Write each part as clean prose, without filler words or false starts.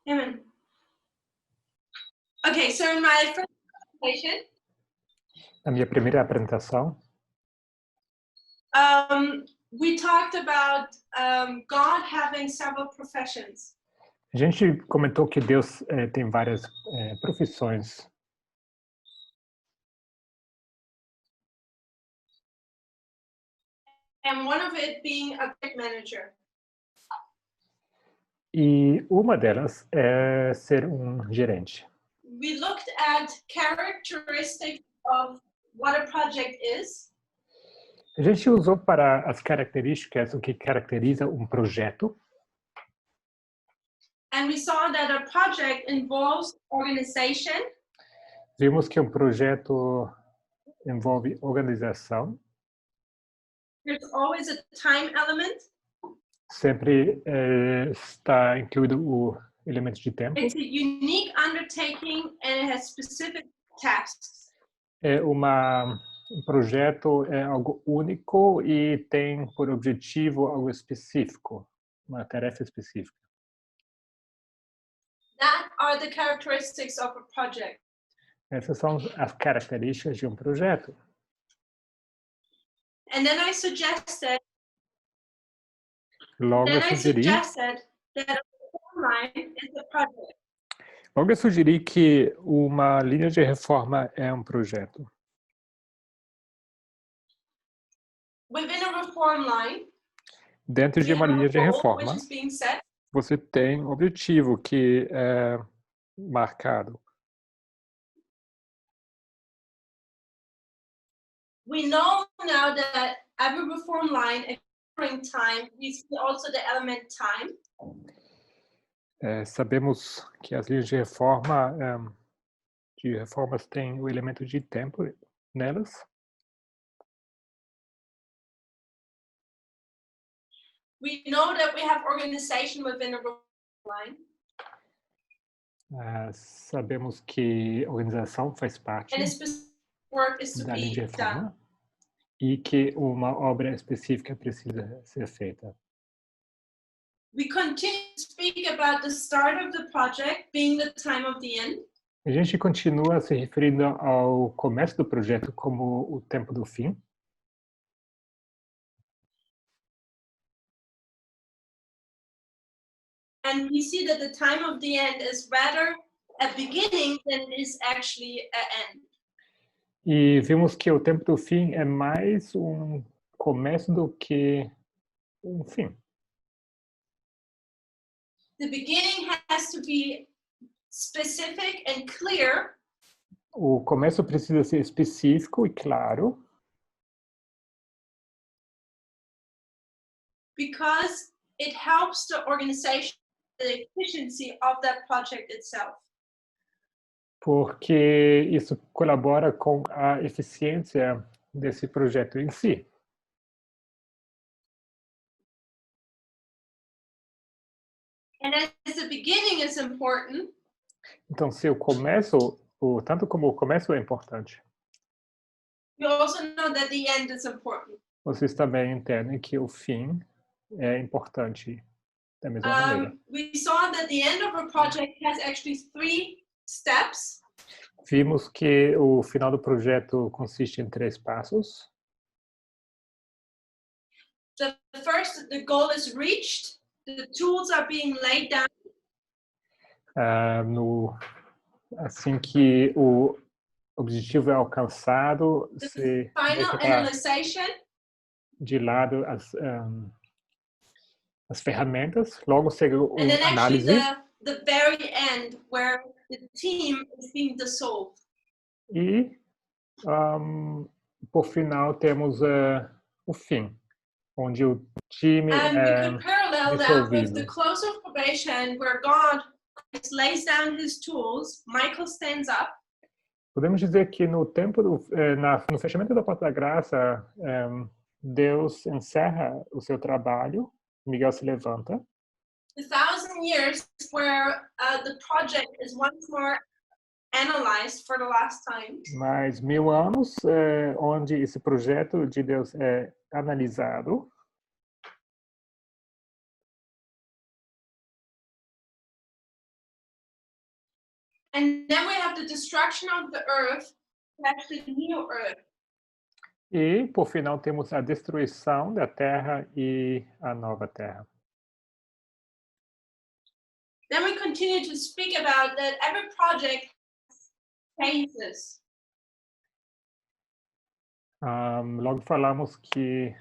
Amen. Okay, so in my first presentation, Na minha primeira apresentação, we talked about God having several professions. a gente comentou que Deus tem várias profissões. And one of it being a great manager. E uma delas é ser um gerente. We looked at characteristics of what a project is. A gente usou para as características o que caracteriza um projeto. And we saw that a project involves organization. Vimos que um projeto envolve organização. There's always a time element. Sempre está incluído o elemento de tempo. It's a unique undertaking and it has specific tasks. Um projeto é algo único e tem por objetivo algo específico, uma tarefa específica. That are the characteristics of a project. Essas são as características de um projeto. And then I suggested Logo eu sugeri that a reform line is a project. Logo eu sugeri que uma linha de reforma é um projeto. Within a reform line, dentro de uma linha de reforma, você tem um objetivo que é marcado. We know now that every reform line during time, we see also the element time. Sabemos que as linhas de reformas têm o elemento de tempo nelas. We know that we have organization within a reform line. Sabemos que organização faz parte da linha de reforma e que uma obra específica precisa ser feita. We continue to speak about the start of the project being the time of the end. A gente continua se referindo ao começo do projeto como o tempo do fim. And we see that the time of the end is rather a beginning than it is actually an end. E vimos que o tempo do fim é mais um começo do que um fim. The beginning has to be specific and clear. O começo precisa ser específico e claro. Because it helps the organization, the efficiency of that project itself. Porque isso colabora com a eficiência desse projeto em si. And as the beginning is important, então, se o começo, tanto como o começo é importante, you also know that the end is important. Vocês também entendem que o fim é importante da mesma maneira. We saw that the end of a project has actually 3 steps. Vimos que o final do projeto consiste em 3 passos. The first, the goal is reached. The tools are being laid down. Assim que o objetivo é alcançado, se de lado as ferramentas, logo segue a análise. The very end, where the team is being dissolved. E por final temos o fim, onde o time é dissolvido. The close of probation, where God lays down his tools, Michael stands up. Podemos dizer que no tempo no fechamento da porta da graça, Deus encerra o seu trabalho, Miguel se levanta. 1,000 years where the project is once more analyzed for the last time. Mais 1000 anos onde esse projeto de Deus é analisado. And then we have the destruction of the earth, actually the new earth. E, por final, temos a destruição da terra e a nova terra. Then we continue to speak about that every project phases. Logo falamos que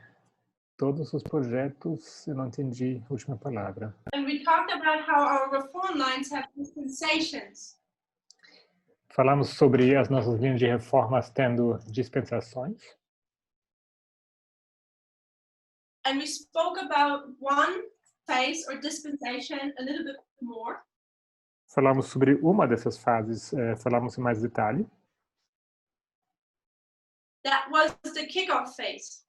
todos os projetos, eu não entendi a última palavra. And we talked about how our reform lines have dispensations. Falamos sobre as nossas linhas de reformas tendo dispensações. And we spoke about one phase or dispensation a little bit more. Falamos sobre uma dessas fases, falamos em mais detalhe. That was the kickoff phase.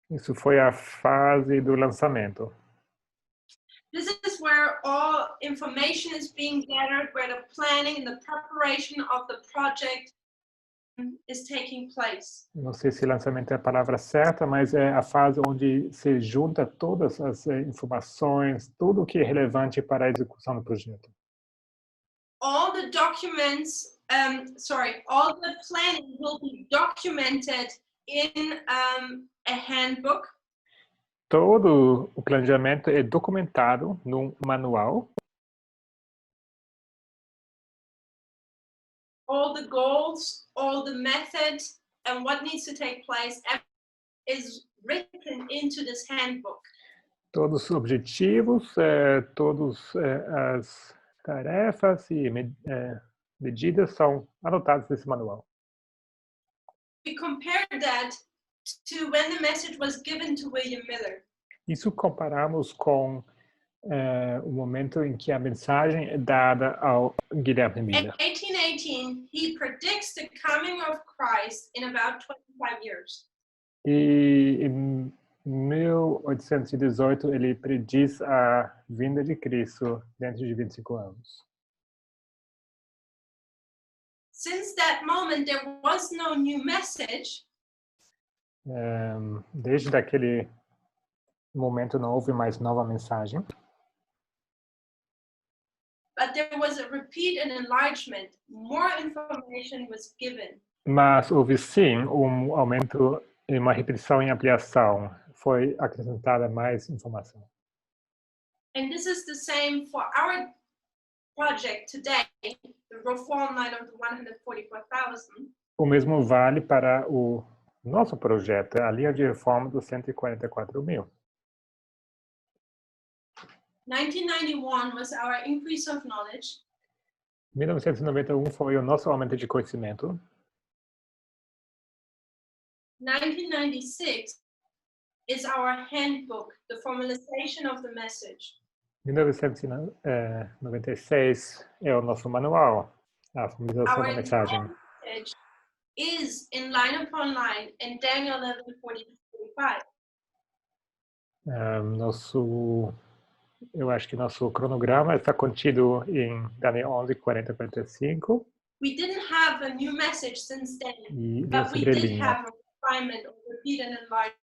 Isso foi a fase do lançamento. This is where all information is being gathered, where the planning and the preparation of the project is taking place. Não sei se lançamento é a palavra certa, mas é a fase onde se junta todas as informações, tudo o que é relevante para a execução do projeto. All the documents, all the planning will be documented in a handbook. Todo o planejamento é documentado num manual. All the goals, all the methods, and what needs to take place is written into this handbook. Todos os objetivos, todas as tarefas e medidas são anotadas nesse manual. We compared that to when the message was given to William Miller. Isso comparamos com o momento em que a mensagem é dada ao Guilherme Miller. In 1818, he predicts the coming of Christ in about 25 years. E em 1818 ele prediz a vinda de Cristo dentro de 25 anos. Since that moment, there was no new message. Desde aquele momento não houve mais nova mensagem. But there was a repeat and enlargement. More information was given. Mas houve sim aumento, uma repetição e ampliação. Foi acrescentada mais informação. And this is the same for our project today, the reform line of the 144,000. O mesmo vale para o nosso projeto, a linha de reforma dos 144.000. 1991 was our increase of knowledge. 1991 foi o nosso aumento de conhecimento. 1996 is our handbook, the formalization of the message. 1996 é o nosso manual, a formalização da mensagem. Message is in line upon line in Daniel 11:40-45. Eu acho que nosso cronograma está contido em Daniel 11:40-45. We didn't have a new message since then, E but we did have a refinement of repeat and enlargement.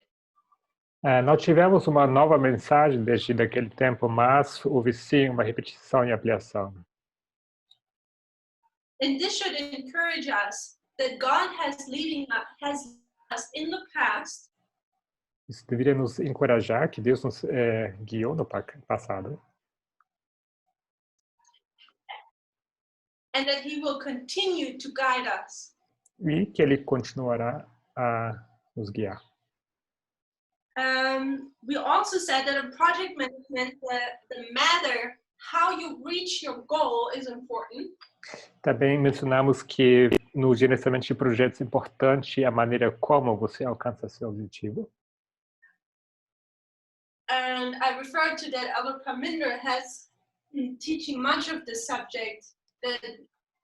Não tivemos uma nova mensagem desde aquele tempo, mas houve sim uma repetição e ampliação. And this should encourage us that God has led us in the past. Isso deveria nos encorajar que Deus nos guiou no passado. And that He will continue to guide us. E que Ele continuará a nos guiar. We also said that in project management, the matter how you reach your goal is important. Também mencionamos que no gerenciamento de projetos é importante a maneira como você alcança seu objetivo. And I referred to that Elder Tamina has been teaching much of this subject, that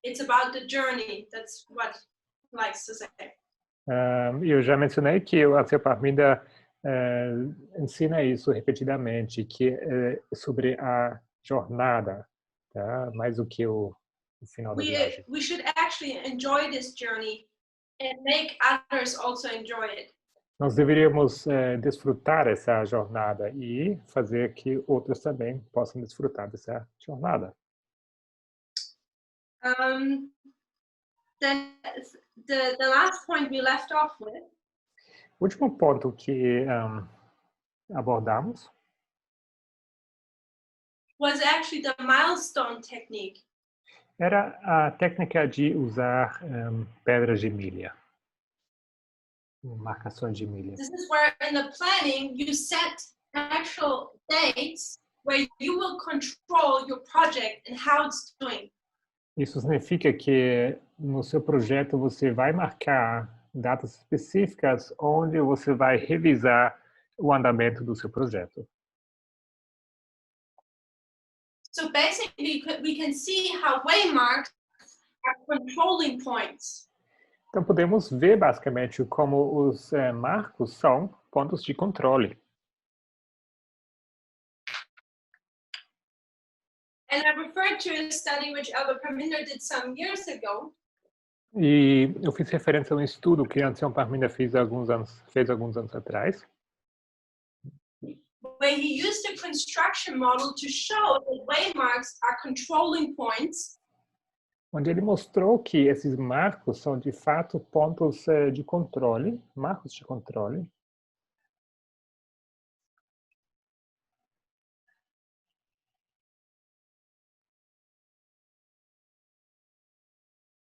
it's about the journey. That's what he likes to say. Eu já mencionei que a Elder Tamina ensina isso repetidamente, que é sobre a jornada, tá? Mais do que o final da viagem. We should actually enjoy this journey and make others also enjoy it. Nós deveríamos desfrutar essa jornada e fazer que outros também possam desfrutar dessa jornada. Then the last point we left off with O último ponto que abordamos was actually the milestone technique. era a técnica de usar pedras de milha, marcações de milha. This is where in the planning you set actual dates where you will control your project and how it's doing. Isso significa que no seu projeto você vai marcar datas específicas onde você vai revisar o andamento do seu projeto. So basically we can see how waymarks are controlling points. Então podemos ver basicamente como os marcos são pontos de controle. And I referred to a study which Tamina did some years ago. E eu fiz referência a um estudo que a Tamina fez alguns anos atrás, where he used a construction model to show that waymarks are controlling points. onde ele mostrou que esses marcos são de fato pontos de controle, marcos de controle.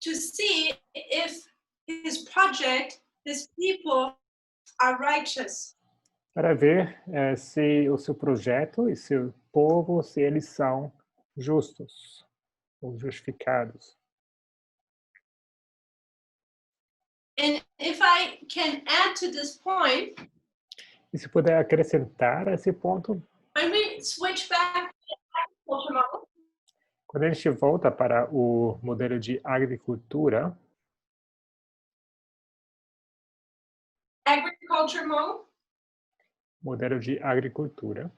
To see if his project, his people are righteous. Para ver se o seu projeto e seu povo, se eles são justos ou justificados. And if I can add to this point, E se puder acrescentar a esse ponto, when we switch back to the agriculture model, quando a gente volta para o modelo de agricultura modelo de agricultura,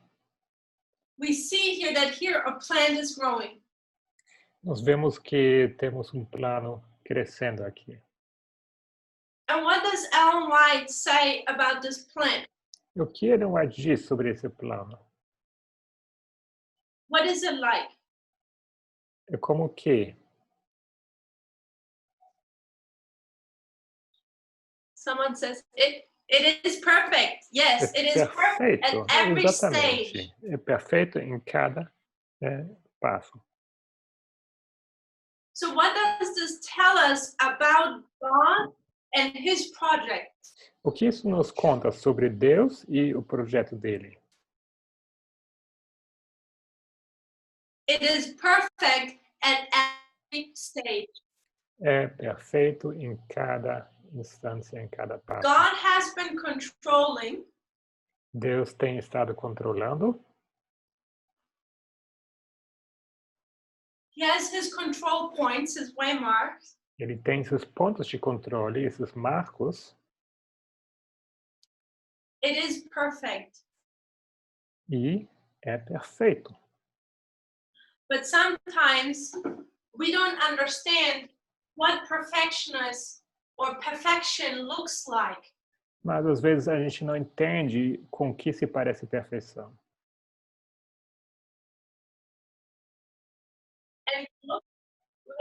we see here that here a plant is growing. nós vemos que temos um plano crescendo aqui. And what does Ellen White say about this plant? E o que ele vai dizer sobre esse plano? What is it like? É como que? Someone says, it is perfect. Yes, it is perfect at every stage. É perfeito em cada passo. So what does this tell us about God and his project? O que isso nos conta sobre Deus e o projeto dele? It is perfect at every stage. É perfeito em cada instância, em cada passo. God has been controlling. Deus tem estado controlando. He has his control points, his waymarks. Ele tem esses pontos de controle, esses marcos. It is perfect. E é perfeito. But sometimes we don't understand what perfection looks like. Mas às vezes a gente não entende com o que se parece perfeição. And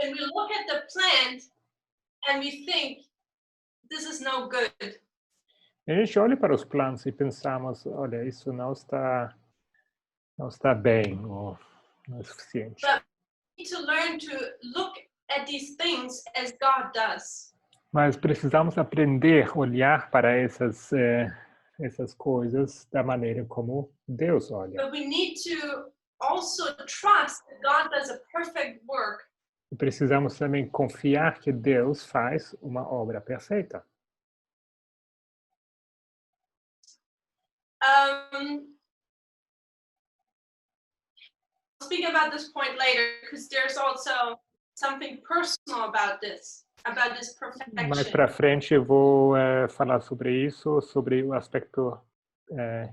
when we look at the plant and we think, this is no good. E a gente olha para os planos e pensamos, olha, isso não está bem, ou não é suficiente. But we need to learn to look at these things as God does. Mas precisamos aprender a olhar para essas coisas da maneira como Deus olha. But we need to also trust that God does a perfect work. E precisamos também confiar que Deus faz uma obra perfeita. I'll speak about this point later because there's also something personal about this perfection. Mais para frente eu vou falar sobre isso, sobre o aspecto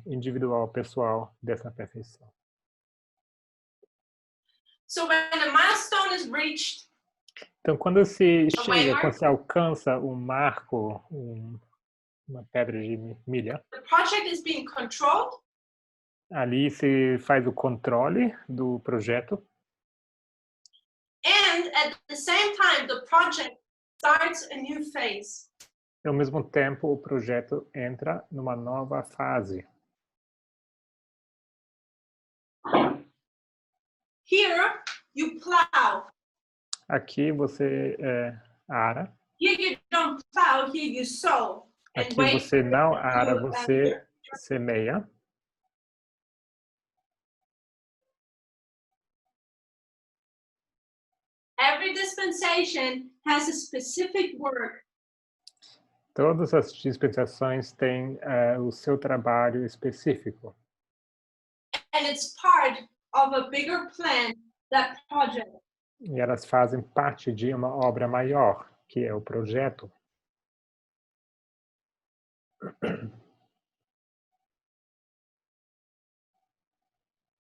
individual, pessoal dessa perfeição. So when a milestone is reached, então quando se alcança um marco, uma pedra de milha, the project is being controlled. Ali se faz o controle do projeto. And And at the same time, the project starts a new phase. E ao mesmo tempo, o projeto entra numa nova fase. Here, you plow. Aqui você ara. Here you don't plow, here you sow. And Aqui wait você não for it ara, to, você semeia. every dispensation has a specific work. Todas as dispensações têm o seu trabalho específico. And it's part of a bigger plan, that project. E elas fazem parte de uma obra maior, que é o projeto.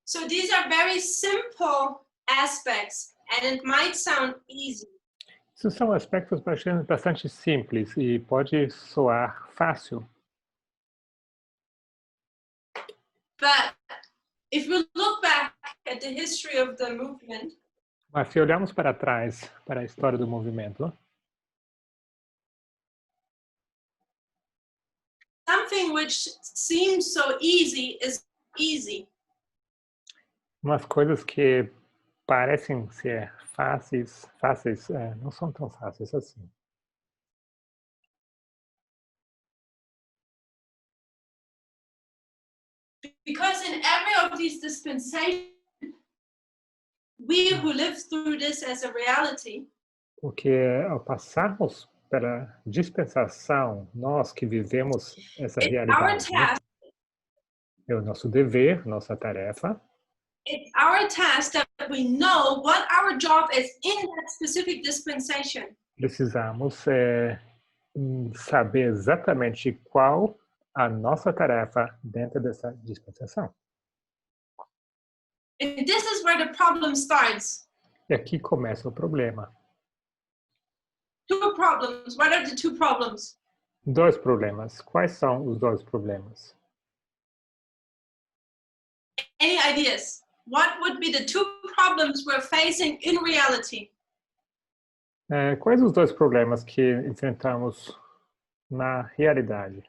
So these are very simple aspects, and it might sound easy. Esses são aspectos bastante simples e pode soar fácil. But if we look back at the history of the movement, Mas se olharmos para trás, para a história do movimento, something which seems so easy is easy. umas coisas que parecem ser fáceis não são tão fáceis assim. Because in every of these dispensations, we who live through this as a reality, Porque ao passarmos pela dispensação, nós que vivemos essa it's our realidade, task. é o nosso dever, nossa tarefa, It's our task that we know what our job is in that specific dispensation. precisamos saber exatamente qual a nossa tarefa dentro dessa dispensação. And this is where the problem starts. E aqui começa o problema. Two problems. What are the two problems? Dois problemas. Quais são os dois problemas? Any ideas? What would be the two problems we're facing in reality? Quais os dois problemas que enfrentamos na realidade?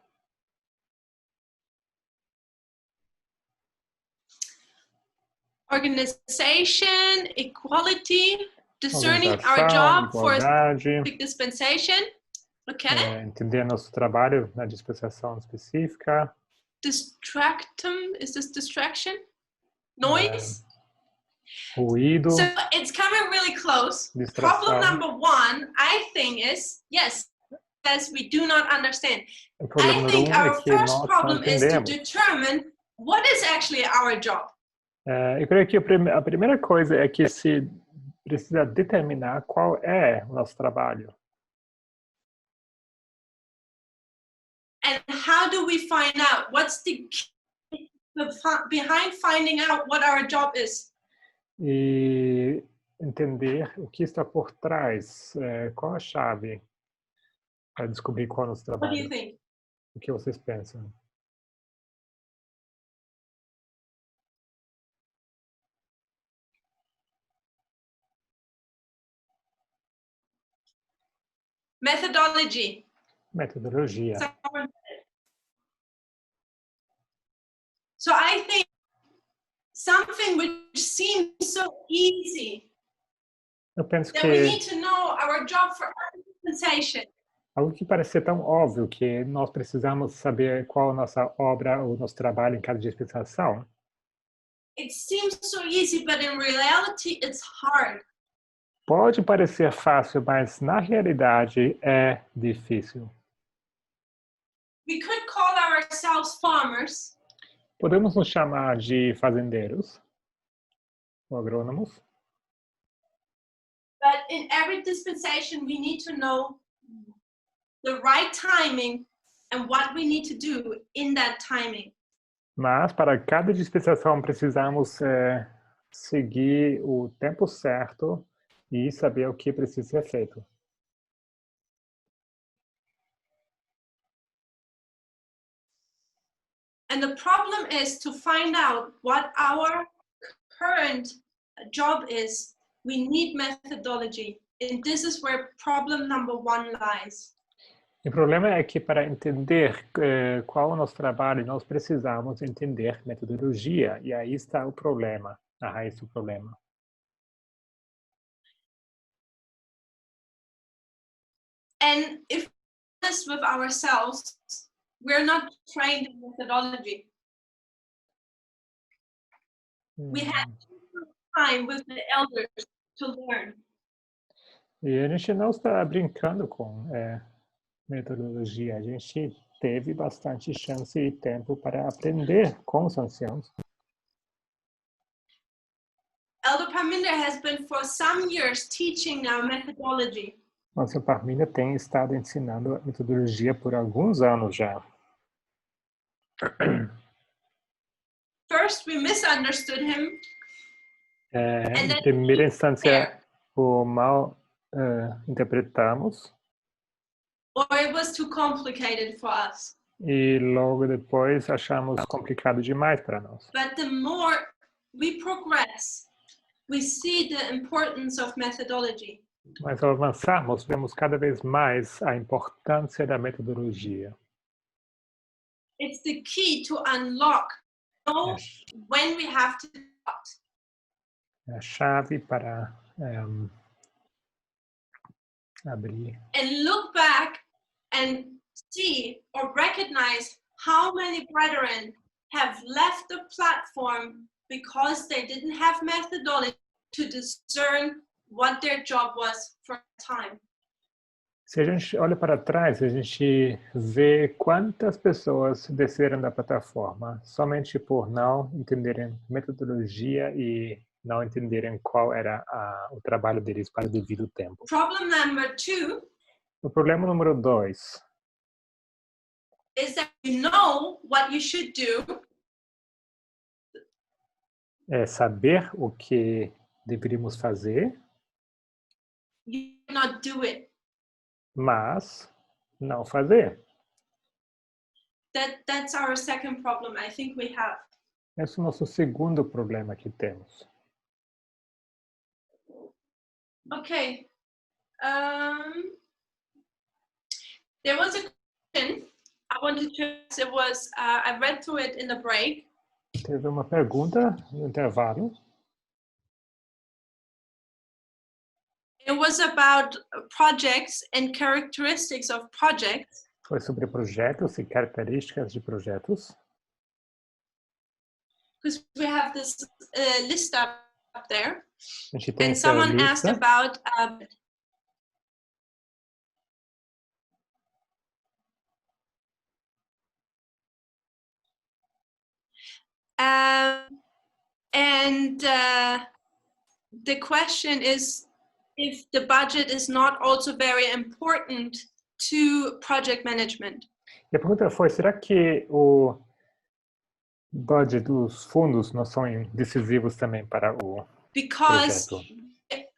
Organization, equality, discerning our job for a specific dispensation. Okay. Entender nosso trabalho na dispensação específica. Distractum, is this distraction? Noise? Ruído. So it's coming really close. Distração. Problem number one, I think, is yes, as we do not understand. I think our first problem is to determine what is actually our job. Eu creio que a primeira coisa é que se precisa determinar qual é o nosso trabalho. And how do we find out? What's the key behind finding out what our job is? E entender o que está por trás, qual a chave para descobrir qual é o nosso trabalho. What do you think? O que vocês pensam? Methodology. Metodologia. So I think something which seems so easy. Eu penso that we need to know our job for dispensation. Algo que parece ser tão óbvio que nós precisamos saber qual a nossa obra ou nosso trabalho em cada dispensação. It seems so easy, but in reality it's hard. Pode parecer fácil, mas na realidade é difícil. We could call ourselves farmers. Podemos nos chamar de fazendeiros ou agrônomos. But in every dispensation we need to know the right timing and what we need to do in that timing. Mas para cada dispensação precisamos seguir o tempo certo e saber o que precisa ser feito. And the problem is to find out what our current job is We need methodology, and this is where problem number 1 lies. O problema é que para entender qual é o nosso trabalho, nós precisamos entender metodologia, e aí está o problema, a raiz do problema. And if we're honest with ourselves, we're not trained in methodology. We had time with the elders to learn. E a gente não está brincando com metodologia, a gente teve bastante chance e tempo para aprender com os anciãos. Elder Tamina has been for some years teaching now methodology. Nossa Tamina tem estado ensinando a metodologia por alguns anos já. First, we misunderstood him. Em primeira instância, o mal interpretamos. Or it was too complicated for us. E logo depois achamos complicado demais para nós. But the more we progress, we see the importance of methodology. Mas ao avançarmos, vemos cada vez mais a importância da metodologia. It's the key to unlock, know when we have to stop. É a chave para abrir. And look back and see or recognize how many brethren have left the platform because they didn't have methodology to discern what their job was for a time. Se a gente olha para trás, a gente vê quantas pessoas desceram da plataforma somente por não entenderem metodologia e não entenderem qual era o trabalho deles para o devido tempo. Problem number 2. O problema número 2 is that you know what you should do. É saber o que deveríamos fazer, You not do it. mas não fazer. That's our second problem I think we have. Esse é o nosso segundo problema que temos. Okay. There was a question I wanted to ask. It was I read through it in the break. Teve uma pergunta no intervalo. It was about projects and characteristics of projects. Foi sobre projetos e características de projetos. Because we have this list up there. A gente tem And essa someone lista. asked about the question is if the budget is not also very important to project management. E a pergunta foi, será que o budget, os fundos não são decisivos também para o Because projeto?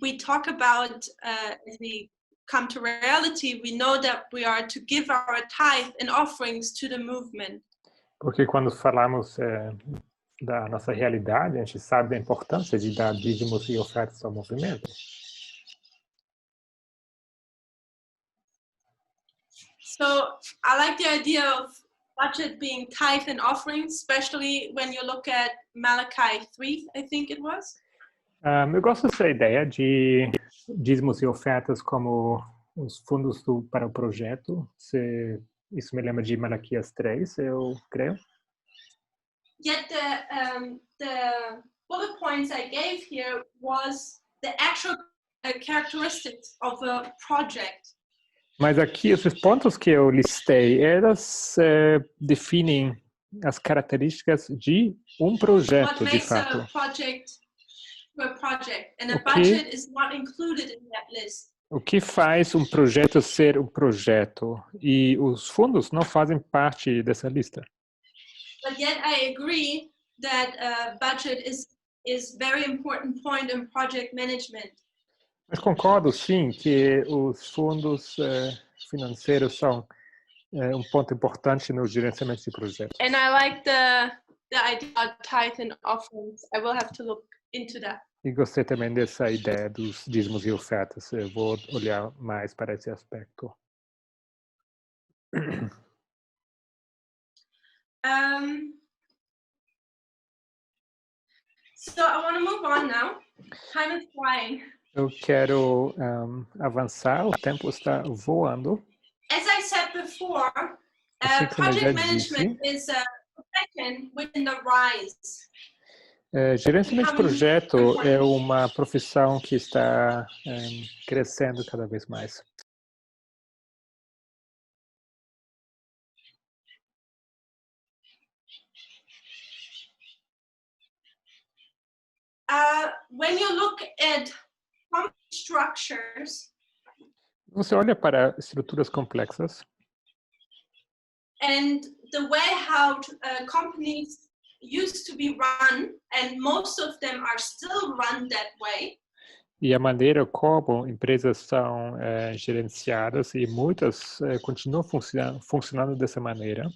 we talk about, as we come to reality, we know that we are to give our tithe and offerings to the movement. Porque quando falamos da nossa realidade, a gente sabe da importância de dar dízimos e ofertas ao movimento. So I like the idea of budget being tithe and offerings, especially when you look at Malachi 3, I think it was. Eu gosto dessa ideia de dízimos e ofertas como os fundos para o projeto. Isso me lembra de Malaquias 3, eu creio. Yet the bullet points I gave here was the actual characteristics of a project. Mas aqui, esses pontos que eu listei, elas definem as características de um projeto, de fato. What makes a project, and a budget is not included in that list. O que faz um projeto ser um projeto? E os fundos não fazem parte dessa lista. But yet I agree that budget is very important point in project management. Mas concordo, sim, que os fundos financeiros são um ponto importante no gerenciamento de projetos. And I like the idea of tithe and offerings. I will have to look into that. E gostei também dessa ideia dos dízimos e ofertas. Eu vou olhar mais para esse aspecto. So I want to move on now. Time is flying. Eu quero avançar, o tempo está voando. As I said before, Assim como eu já project management disse, is a profession within the rise. gerenciamento de projeto é uma profissão que está crescendo cada vez mais. When you look at company structures, Você olha para estruturas complexas and the way how companies used to be run, and most of them are still run that way. e a maneira como empresas são gerenciadas, e muitas continuam funcionando dessa maneira.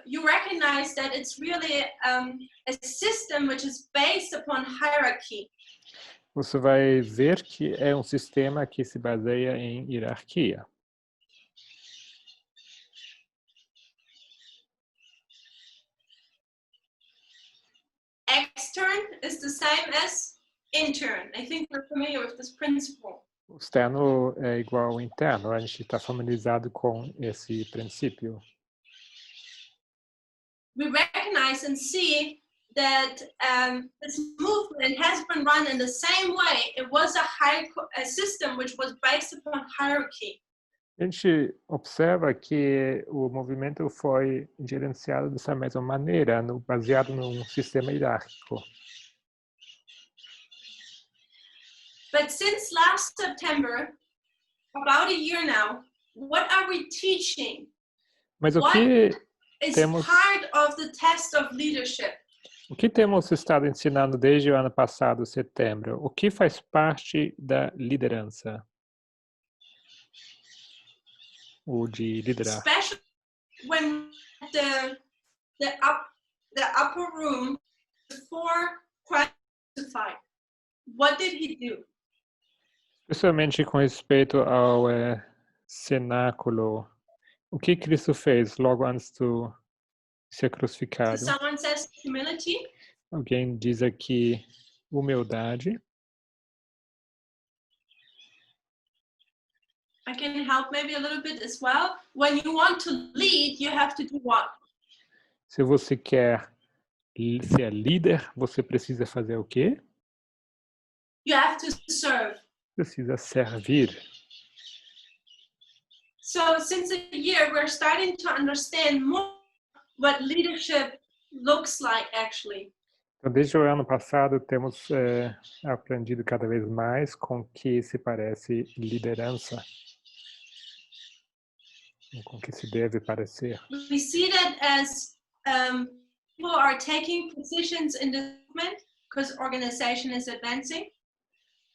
You recognize that it's really a system which is based upon hierarchy. Você vai ver que é um sistema que se baseia em hierarquia. Extern is the same as intern. I think we're familiar with this principle. O externo é igual ao interno. A gente está familiarizado com esse princípio. We recognize and see that this movement has been run in the same way. It was a system which was based upon hierarchy. A gente observa que o movimento foi gerenciado dessa mesma maneira, baseado num sistema hierárquico. But since last September, about a year now, what are we teaching? Mas o que is temos part of the test of leadership? O que temos estado ensinando desde o ano passado, setembro? O que faz parte da liderança? Ou de liderar? Especially when the upper room before Christ crucified. What did he do? Especialmente com respeito ao cenáculo. O que Cristo fez logo antes de ser crucificado? So someone says humility. Alguém diz aqui humildade. I can help maybe a little bit as well. When you want to lead, you have to do what? Se você quer ser líder, você precisa fazer o quê? You have to serve. Precisa servir. So since a year, we're starting to understand more what leadership looks like actually. Então, desde o ano passado, temos aprendido cada vez mais com que se parece liderança. Com que se deve parecer. We see that as people are taking positions in the movement because organization is advancing.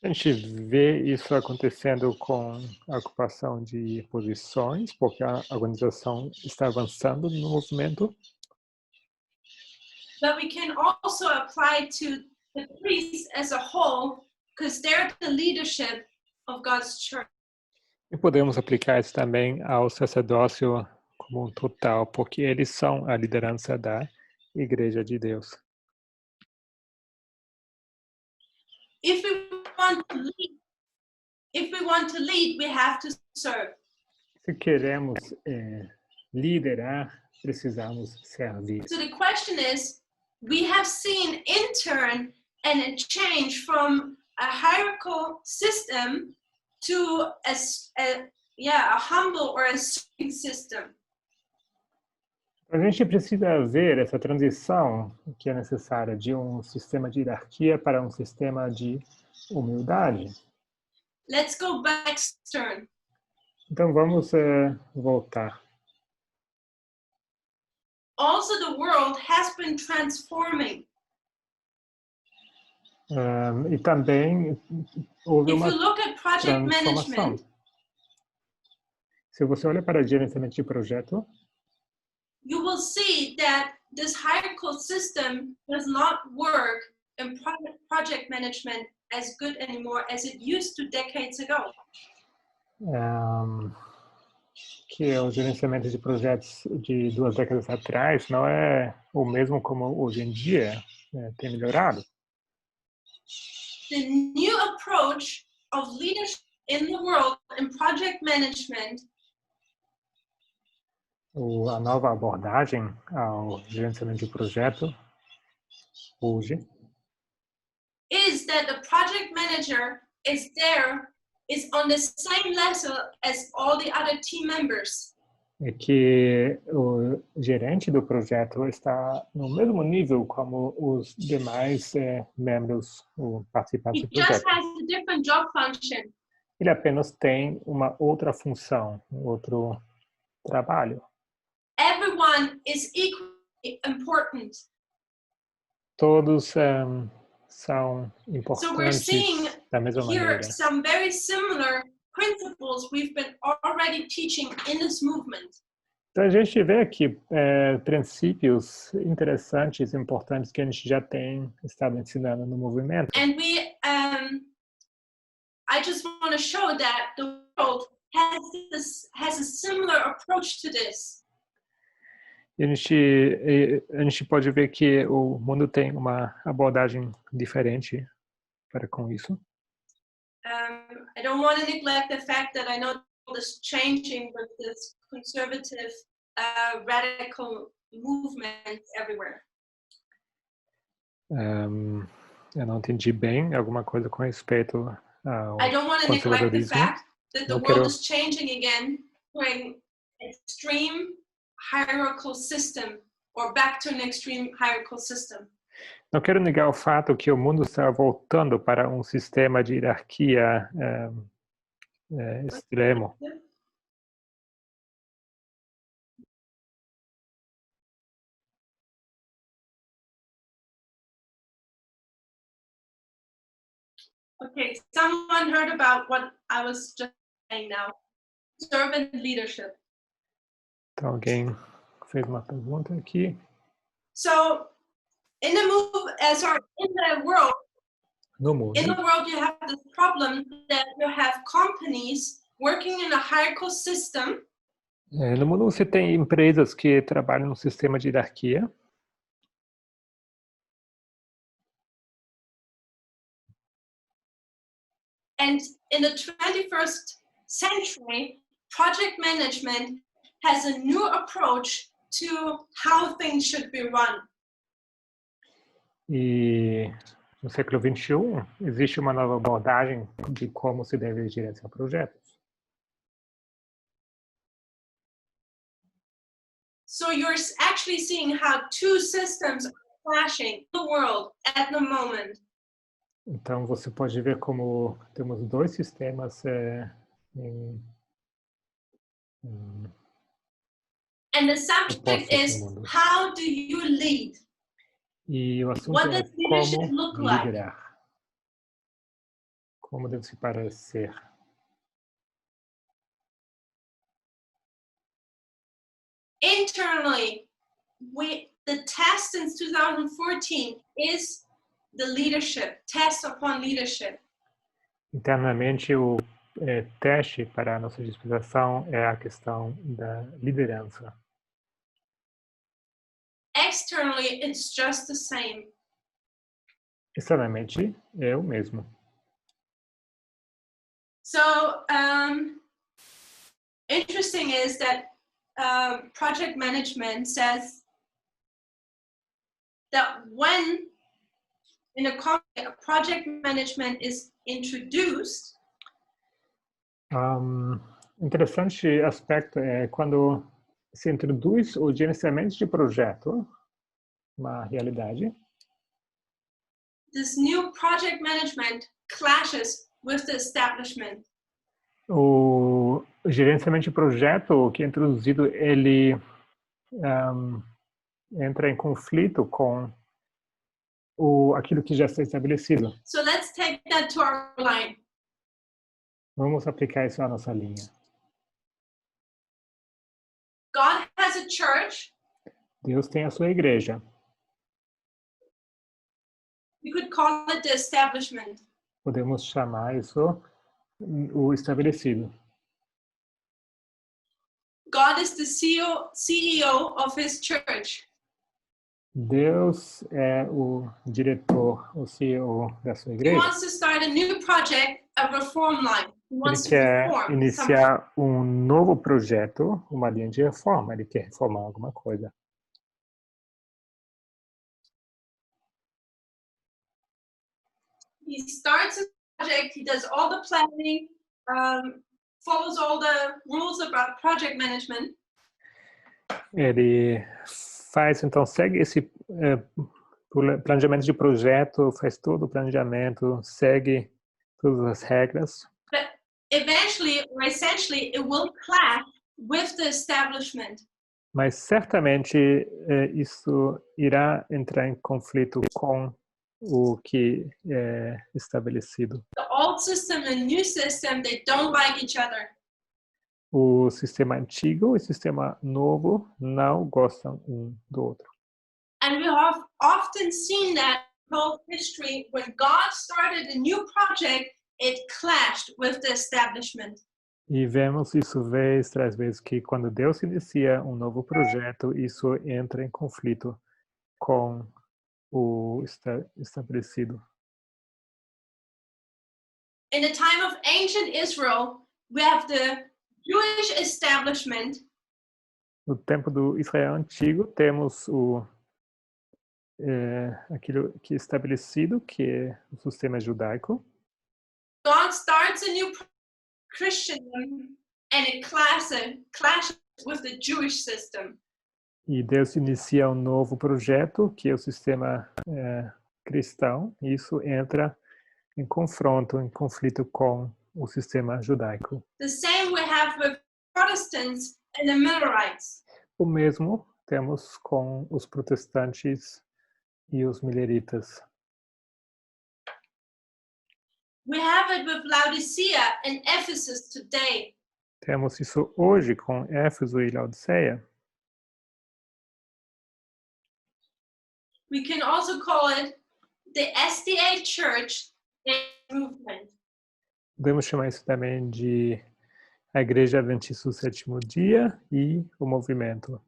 A gente vê isso acontecendo com a ocupação de posições, porque a organização está avançando no movimento. But we can also apply to the priests as a whole because they're the leadership of God's church. E podemos aplicar isso também ao sacerdócio como um total, porque eles são a liderança da Igreja de Deus. If we want to lead, we have to serve. Se queremos liderar, precisamos servir. So the question is, we have seen in turn and a change from a hierarchical system to a humble or a serving system. A gente precisa ver essa transição que é necessária de um sistema de hierarquia para um sistema de humildade. Let's go back turn. Então vamos voltar. Also, the world has been transforming. E também houve uma If you look at project transformação. management, Se você olha para gerenciamento de projeto, you will see that this hierarchical system does not work in project management as good anymore as it used to decades ago. Que o gerenciamento de projetos de 2 décadas atrás não é o mesmo como hoje em dia, tem melhorado. The new approach of leadership in the world in project management A nova abordagem ao gerenciamento de projeto hoje is that the project manager is on the same level as all the other team members. é que o gerente do projeto está no mesmo nível como os demais membros, ou participantes He do just projeto. has a different job function. Ele apenas tem uma outra função, outro trabalho. Everyone is equally important. Todos são So we're importantes seeing da mesma here maneira. some very similar principles we've been already teaching in this movement. Então a gente vê aqui princípios interessantes, importantes que a gente já tem estado ensinando no movimento. And I just want to show that the world has a similar approach to this. E a gente pode ver que o mundo tem uma abordagem diferente para com isso. I don't want to neglect the fact that I know this changing with this conservative, radical movement everywhere. Eu não entendi bem alguma coisa com respeito ao I don't want to neglect the conservadorismo. fact that the Não world quero- is changing again to an extreme hierarchical system or back to an extreme hierarchical system. Não quero negar o fato que o mundo está voltando para um sistema de hierarquia extremo. Okay, someone heard about what I was just saying now. Servant leadership. Então alguém fez uma pergunta aqui. So in the in the world, No mundo, you have this problem that you have companies working in a hierarchical system. no mundo você tem empresas que trabalham no sistema de hierarquia. And in the 21st century, project management has a new approach to how things should be run. E no século XXI existe uma nova abordagem de como se deve gerenciar projetos. So you're actually seeing how two systems are clashing in the world at the moment. Então você pode ver como temos 2 sistemas And the subject opostos is, no mundo. how do you lead? E o assunto What é does leadership como look like? liderar. Como deve se parecer. Internally, the test since 2014 is the leadership, test upon leadership. Internamente, o teste para a nossa dispensação é a questão da liderança. Externally, it's just the same. Externamente, é o mesmo. So, interesting is that project management says that when in a company, project management is introduced, Interessante aspecto é quando se introduz o gerenciamento de projeto, uma realidade. this new project management clashes with the establishment. O gerenciamento de projeto que é introduzido, ele entra em conflito com aquilo que já está estabelecido. So let's take that to our line. Vamos aplicar isso à nossa linha. God has a church. Deus tem a sua igreja. We could call it the establishment. Podemos chamar isso o estabelecido. God is the CEO of his church. Deus é o diretor, o CEO da sua He igreja. wants to start a new project, a reform line. He Ele wants to quer reform iniciar um novo projeto, uma linha de reforma. Ele quer reformar alguma coisa. He starts a project, he does all the planning, follows all the rules about project management. Ele faz, então, segue esse planejamento de projeto, faz todo o planejamento, segue todas as regras. But eventually, or essentially, it will clash with the establishment. Mas certamente isso irá entrar em conflito com o que é estabelecido. The old system and the new system, they don't like each other. O sistema antigo e o sistema novo não gostam um do outro. And we have often seen that in whole history, when God started a new project, it clashed with the establishment. E vemos isso vez tras vez, que quando Deus inicia um novo projeto, isso entra em conflito com o estabelecido. In the time of ancient Israel, we have the Jewish establishment. No tempo do Israel antigo, temos aquilo que é estabelecido, que é o sistema judaico. God starts a new Christendom and it clashes with the Jewish system. E Deus inicia um novo projeto, que é o sistema cristão, e isso entra em confronto, em conflito com o sistema judaico. The same we have with Protestants and the Millerites. O mesmo temos com os protestantes e os mileritas. We have it with Laodicea and Ephesus today. Temos isso hoje com Éfeso e Laodiceia. We can also call it the SDA Church movement. Podemos chamar isso também de a Igreja Adventista do Sétimo Dia e o movimento.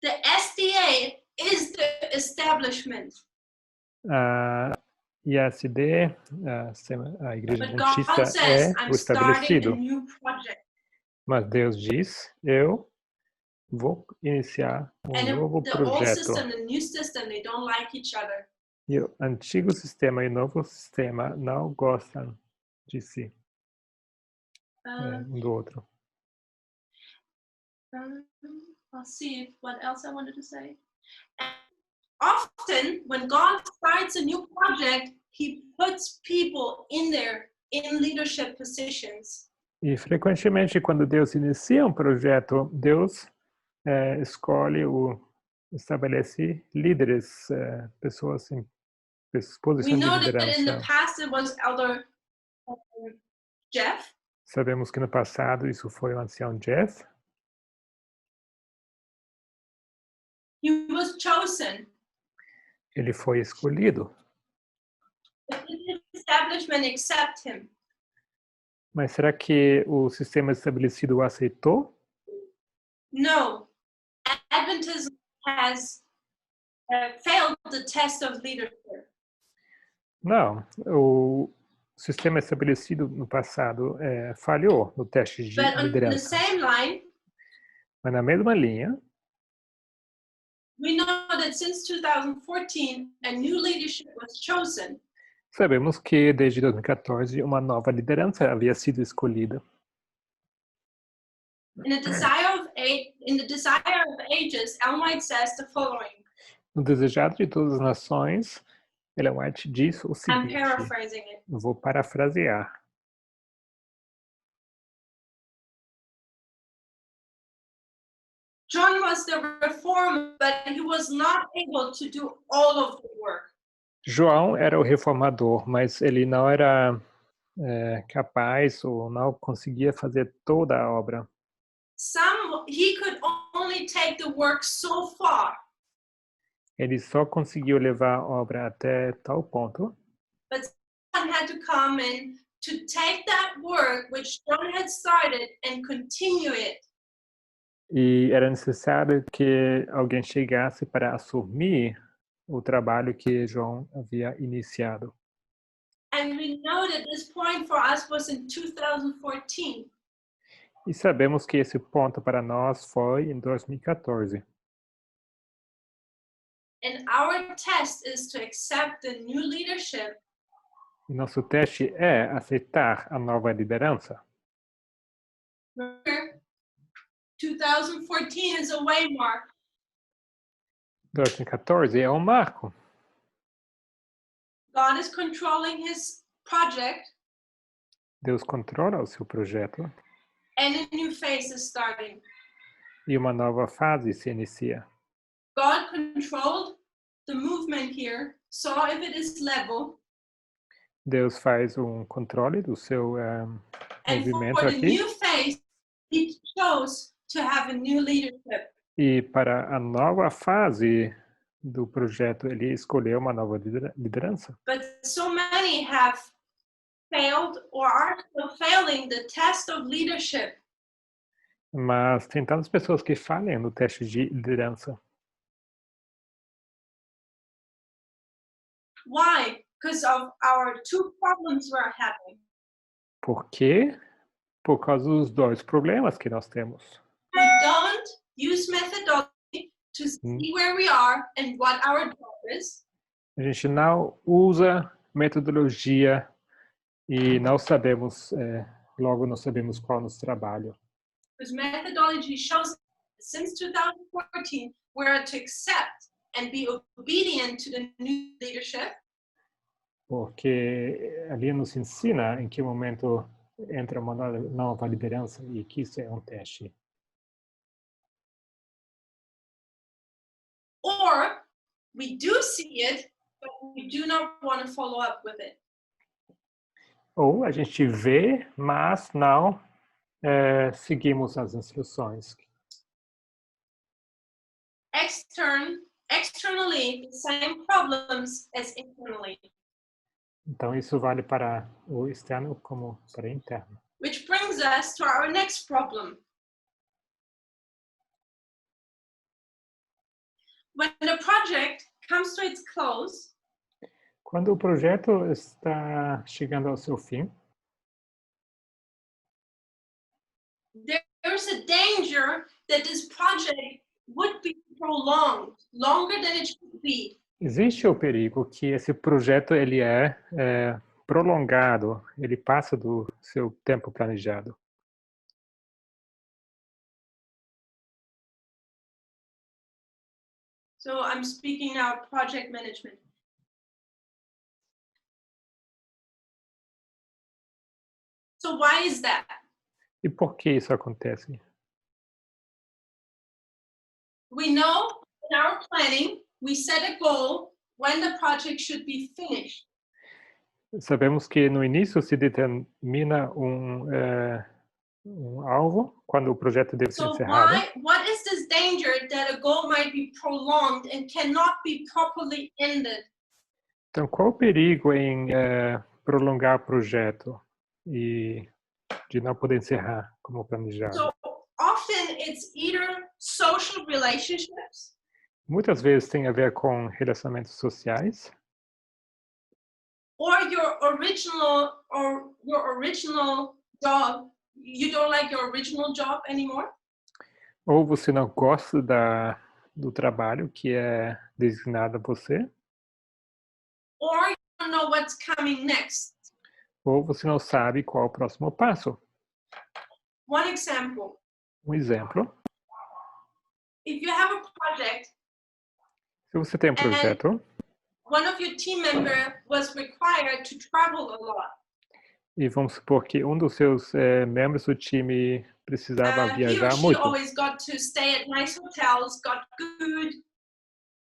The SDA is the establishment. A IASD, a Igreja But God Adventista, says, é I'm o starting a estabelecido. new project. Mas Deus diz, eu vou iniciar And novo the old projeto. system and the new system, they don't like each other. E o antigo sistema e o novo sistema não gostam de si, um do outro. I'll see what else I wanted to say. And often, when God starts a new project, He puts people in there in leadership positions. E frequentemente, quando Deus inicia um projeto, Deus estabelece líderes, pessoas em posição We de know that in the liderança. past it was Elder Jeff. Sabemos que no passado isso foi o ancião Jeff. He was chosen. Ele foi escolhido. But did the establishment accept him? Mas será que o sistema estabelecido o aceitou? No. Adventism has failed the test of leadership. Não. O sistema estabelecido no passado falhou no teste de But on the liderança. same line, Mas na mesma linha, we know that since 2014, a new leadership was chosen. sabemos que desde 2014 uma nova liderança havia sido escolhida. In the Desire of Ages, Ellen White says the following. No Desejado de Todas as Nações, Ellen White diz o I'm seguinte, paraphrasing it. vou parafrasear. John was the reformer, but he was not able to do all of the work. João era o reformador, mas ele não era capaz ou não conseguia fazer toda a obra. He could only take the work so far. Ele só conseguiu levar a obra até tal ponto, but someone had to come in to take that work which John had started and continue it. e era necessário que alguém chegasse para assumir o trabalho que João havia iniciado. And we know that this point for us was in 2014. E sabemos que esse ponto para nós foi em 2014. And our test is to accept the new leadership. E nosso teste é aceitar a nova liderança. Remember, 2014 is a waymark. 2014 é um marco. God is controlling his project. Deus controla o seu projeto. And a new phase is starting. E uma nova fase se inicia. God controlled the movement here, saw if it is level. Deus faz um controle do seu movimento for the aqui. new phase, he chose to have a new leadership. E para a nova fase do projeto, ele escolheu uma nova liderança. But so many have failed or are still failing the test of leadership. Mas tem tantas pessoas que falham no teste de liderança. Why? Because of our two problems we're having. Por quê? Por causa dos dois problemas que nós temos. We don't use methodology to see where we are and what our job is. A gente não usa metodologia e não sabemos, logo não sabemos qual é o nosso trabalho. Because methodology shows that since 2014, we're to accept and be obedient to the new leadership. Porque ali nos ensina em que momento entra uma nova liderança e que isso é um teste. Or we do see it, but we do not want to follow up with it. Ou a gente vê, mas não seguimos as instruções. Externally, the same problems as internally. Então isso vale para o externo como para o interno. Which brings us to our next problem. When the project comes to its close, quando o projeto está chegando ao seu fim, there's a danger that this project would be prolonged longer than it should be. Existe o perigo que esse projeto ele é prolongado, ele passa do seu tempo planejado. So I'm speaking now project management. So why is that? E por que isso acontece? We know in our planning, we set a goal when the project should be finished. Sabemos que no início se determina um alvo quando o projeto deve ser encerrado. What is this danger that a goal might be prolonged and cannot be properly ended? Então, qual o perigo em prolongar o projeto e de não poder encerrar como planejado? So often it's either social relationships. Muitas vezes tem a ver com relacionamentos sociais. Or your original job. You don't like your original job anymore? Ou você não gosta do trabalho que é designado a você. Or you don't know what's coming next. Ou você não sabe qual é o próximo passo. One example. Um exemplo. If you have a project, se você tem um projeto, one of your team members was required to travel a lot. E vamos supor que um dos seus membros do time precisava viajar muito. Always got to stay at nice hotels, got good.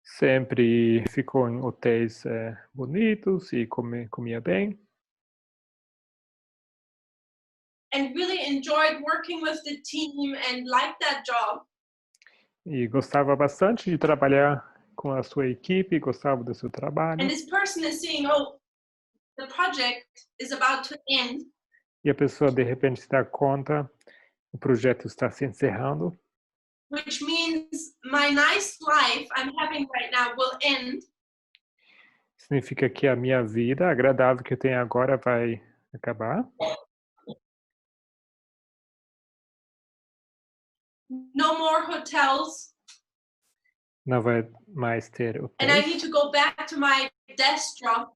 Sempre ficou em hotéis bonitos e comia bem. And really enjoyed working with the team and liked that job. E gostava bastante de trabalhar com a sua equipe, gostava do seu trabalho. And this person is seeing, oh, the project is about to end. E a pessoa de repente se dá conta, o projeto está se encerrando. Which means my nice life I'm having right now will end. Significa que a minha vida agradável que eu tenho agora vai acabar. No more hotels. Não vai mais ter And I need hotéis. to go back to my desk job.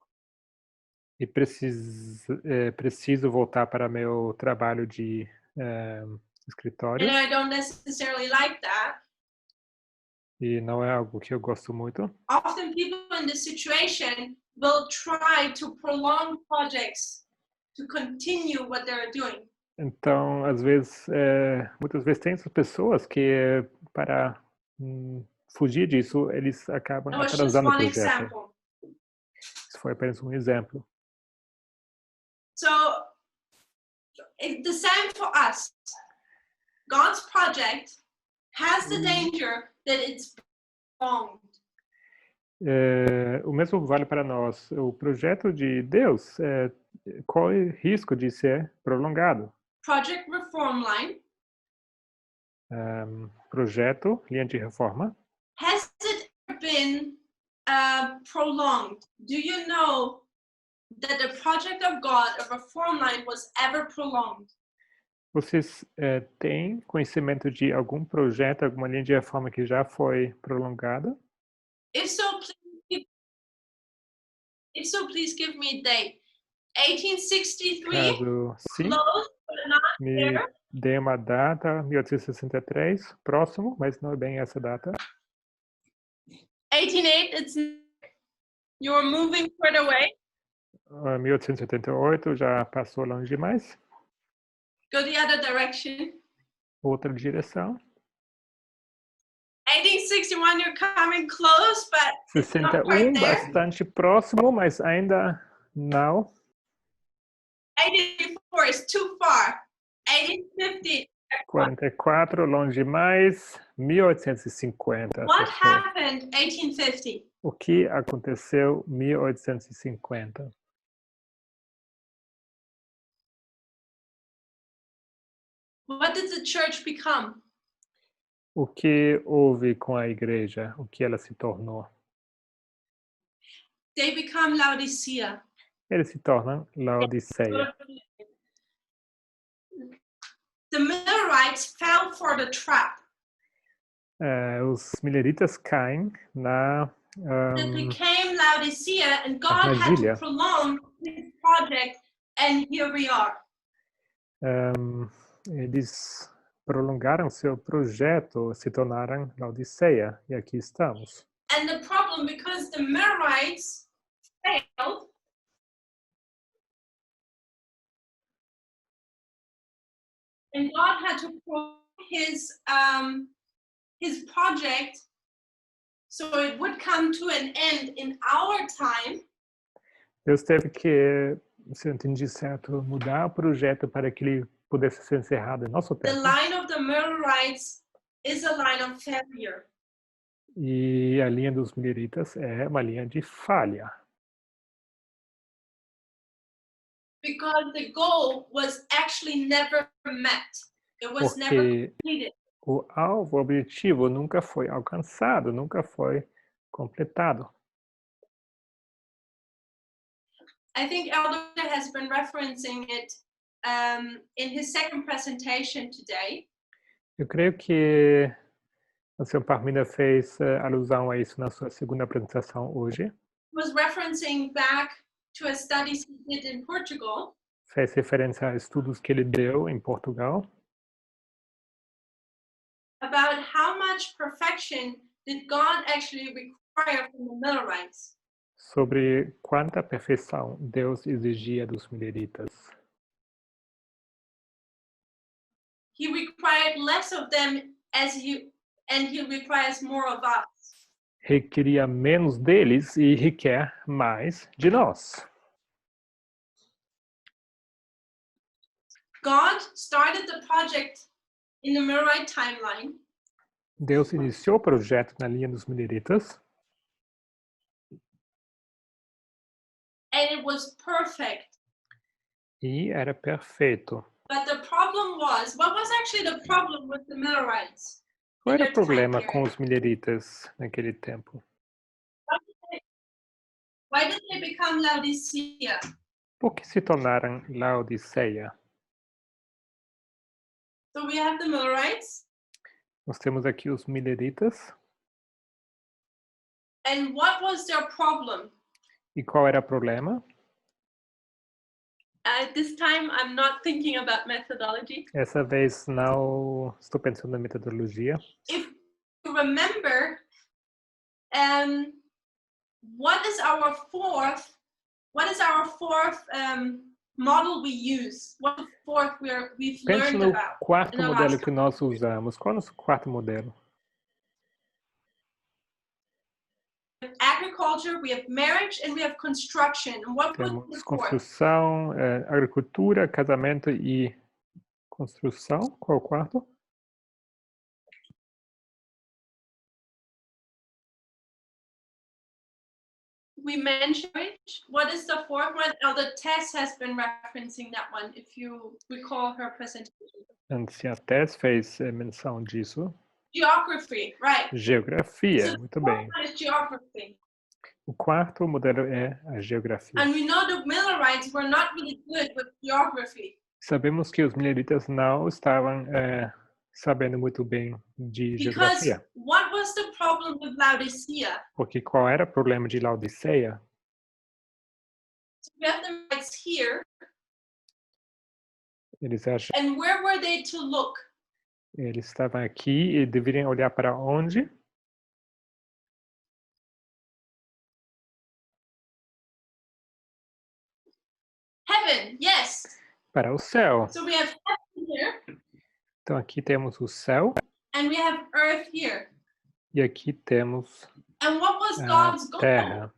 E preciso voltar para meu trabalho de escritório. And I don't necessarily like that. E não é algo que eu gosto muito. Often people in this situation will try to prolong projects to continue what they're doing. Então, às vezes, muitas vezes tem essas pessoas que, para fugir disso, eles acabam That was just atrasando o one projeto. example. Isso foi apenas um exemplo. So it's the same for us. God's project has the danger that it's prolonged. O mesmo vale para nós. O projeto de Deus corre risco de ser prolongado. Project Reform Line. Projeto, linha de reforma. Has it been prolonged? Do you know that the project of God, a reform line, was ever prolonged? Vocês têm conhecimento de algum projeto, alguma linha de reforma que já foi prolongada? If so, please give me a date. 1863, Caso sim, close but not me there. dê uma data, 1863, próximo, mas não é bem essa data. 1808, you're moving further away. 1878 já passou longe demais. Go the other direction. Outra direção. 1861, you're coming close, but it's not quite 61, there. bastante próximo, mas ainda não. 1884 is too far. 1850. 44, longe demais. 1850. What acertou. happened 1850? O que aconteceu em 1850? What did the church become? O que houve com a igreja? O que ela se tornou? They become Laodicea. Eles se tornam Laodiceia. The Millerites fell for the trap. Os mileritas caem na It became Laodicea, and God had armadilha. to prolong his project, and here we are. Eles prolongaram seu projeto, se tornaram Laodiceia, e aqui estamos. And the problem, because the Millerites failed, and God had to prolong his project so it would come to an end in our time. Deus teve que, se eu entendi certo, mudar o projeto para que ele pudesse ser encerrado em nosso The tempo. line of the Millerites is a line of failure. E a linha dos mileritas é uma linha de falha. Because the goal was actually never met. It was never Porque completed. o alvo, o objetivo nunca foi alcançado, nunca foi completado. I think Elder has been referencing it in his second presentation today. Eu creio que o Sr. Tamina fez alusão a isso na sua segunda apresentação hoje. He was referencing back to a study he did in Portugal Fez referência a estudos que ele deu em Portugal. about how much perfection did God actually require from the Millerites. Sobre quanta perfeição Deus exigia dos mileritas. He required less of them and he requires more of us. Requeria menos deles e requer mais de nós. God started the project in the Millerite timeline. Deus iniciou o projeto na linha dos mileritas. and it was perfect. E era perfeito. But the problem was, what was actually the problem with the Millerites? Qual era in o their time problema period? com os mileritas naquele tempo? Why did they become Laodicea? Por que se tornaram Laodiceia? So we have the Millerites. Nós temos aqui os mileritas. And what was their problem? E qual era o problema? At this time, I'm not thinking about methodology. Essa vez não estou pensando na metodologia. If you remember, what is our fourth model we use? What is the fourth we've Pense learned no about? quarto in the modelo last que nós usamos. Qual é o nosso quarto modelo? agriculture, we have marriage, and we have construction. And what was the Temos fourth? construção, agricultura, casamento e construção. Qual é o quarto? We mentioned marriage. What is the fourth one? Oh, the Tess has been referencing that one, if you recall her presentation. Antes a Tess fez menção disso. Geography, right. Geografia, So muito the bem. fourth one is geography. O quarto modelo é a geografia. And we know the Millerites were not really good with geography. Sabemos que os mileritas não estavam sabendo muito bem de Because geografia. what was the problem with Laodicea? Porque qual era o problema de Laodiceia? So we have the Millerites here, Eles and where were they to look? Eles estavam aqui e deveriam olhar para onde? Heaven, yes. Para o céu. So we have heaven here, Então aqui temos o céu and we have earth here. e aqui temos And what was a God's goal? terra.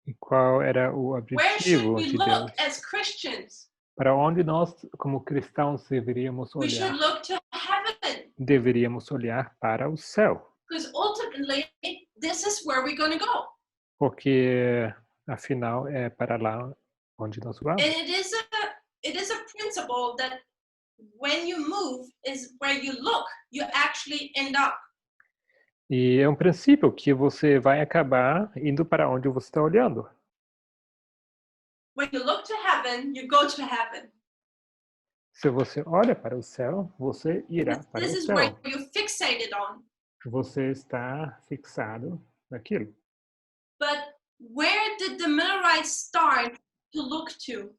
E qual era o Where should objetivo we de look Deus? as Christians? Para onde nós, como cristãos, deveríamos We should olhar? look to heaven, Deveríamos olhar para o céu. because ultimately, this is where we're going to go. Porque, afinal, é para lá onde nós vamos. And it is a principle that when you move is where you look, you actually end up. E é um princípio que você vai acabar indo para onde você está olhando. When you look to heaven, you go to heaven. Se você olha para o céu, você irá para This o is céu. where you're fixated on. Você está fixado naquilo. But where did the Millerites start to look to?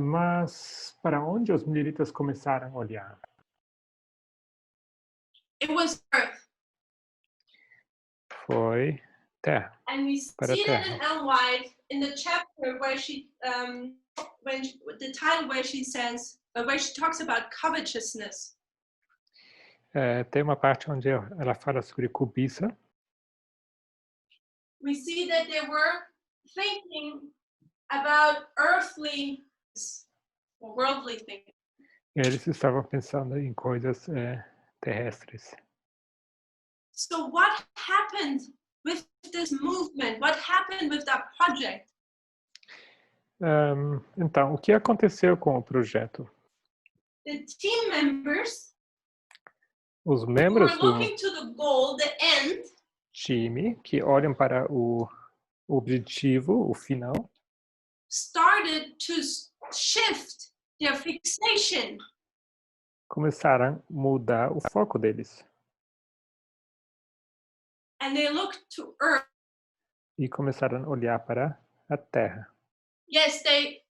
Mas para onde os mileritas começaram a olhar? It was earth. Foi terra. And we Para see that terra. in Ellen White in the chapter where the title where she says, where she talks about covetousness. Tem uma parte onde ela fala sobre cobiça. We see that they were thinking about earthly or worldly things. Eles estavam pensando em coisas terrestres. So what happened with this movement? What happened with that project? Então, o que aconteceu com o projeto? The team members Os who membros were do looking to the goal, the end, time que olham para o objetivo, o final, started to shift their fixation. começaram a mudar o foco deles And they looked to earth. e começaram a olhar para a terra. Yes, they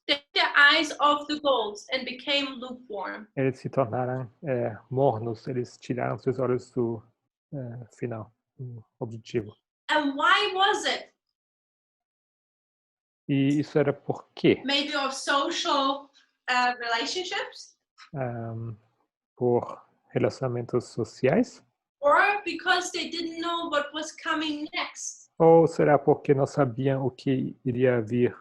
took their eyes off the goals and became lukewarm. Eles se tornaram mornos, eles tiraram seus olhos do final, do objetivo. And why was it? E isso era por quê? Maybe of social relationships? Por relacionamentos sociais? Or because they didn't know what was coming next? Ou será porque não sabiam o que iria vir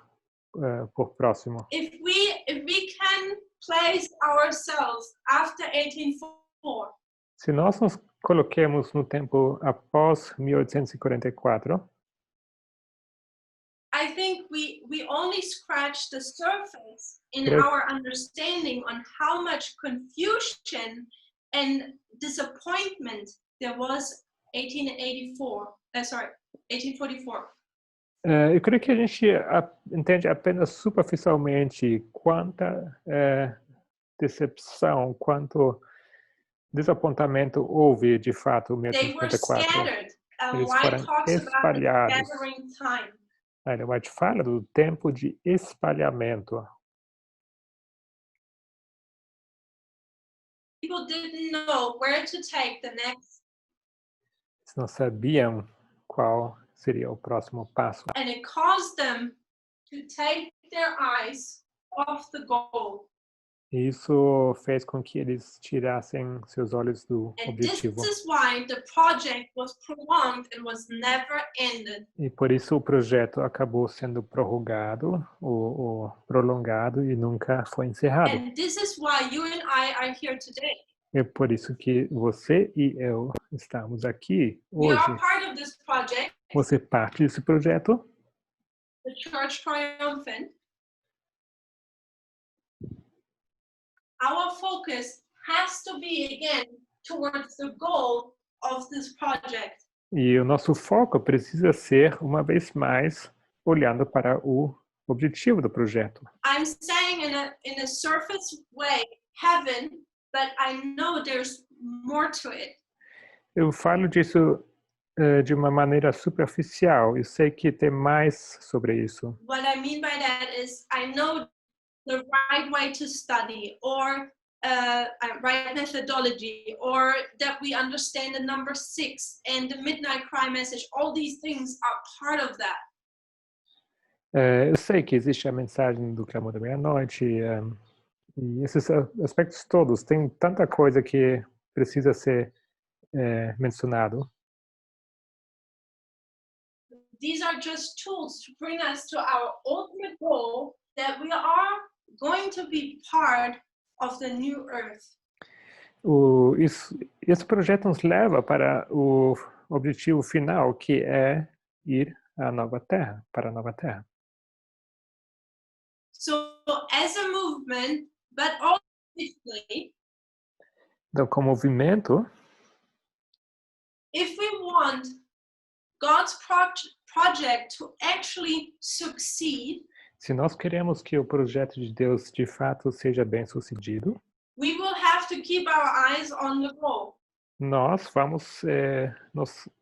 por próximo? If we can place ourselves after 1844, Se nós nos coloquemos no tempo após 1844, I think we only scratched the surface in Creo- our understanding on how much confusion and disappointment there was 1884. Sorry, 1844. Eu creio que a gente entende apenas superficialmente quanta decepção, quanto desapontamento houve de fato em They were 1854. scattered. Eles White foram talks about the espalhados. scattering time. Ellen White fala do tempo de espalhamento. People didn't know where to take the next. Eles não sabiam qual seria o próximo passo. And it caused them to take their eyes off the goal. Isso fez com que eles tirassem seus olhos do And this objetivo. is why the project was prolonged and was never ended. E por isso o projeto acabou sendo prorrogado, ou prolongado e nunca foi encerrado. And this is why you and I are here today. É por isso que você e eu estamos aqui We hoje. are part of this project, Você é parte desse projeto, the Church Triumphant. Our focus has to be again towards the goal of this project. e o nosso foco precisa ser, uma vez mais, olhando para o objetivo do projeto. I'm saying in a surface way, heaven, but I know there's more to it. Eu falo disso de uma maneira superficial. Eu sei que tem mais sobre isso. What I mean by that is I know the right way to study, or right methodology, or that we understand the number 6 and the midnight cry message. All these things are part of that. Eu sei que existe a mensagem do clamor da meia-noite, e esses aspectos todos. Tem tanta coisa que precisa ser mencionado. These are just tools to bring us to our ultimate goal, that we are going to be part of the new earth. Esse projeto nos leva para o objetivo final, que é ir à nova terra, para a nova terra. So as a movement, but also individually, Então, como movimento, if we want God's project to actually succeed, se nós queremos que o projeto de Deus de fato seja bem-sucedido, we will have to keep our eyes on the goal. nós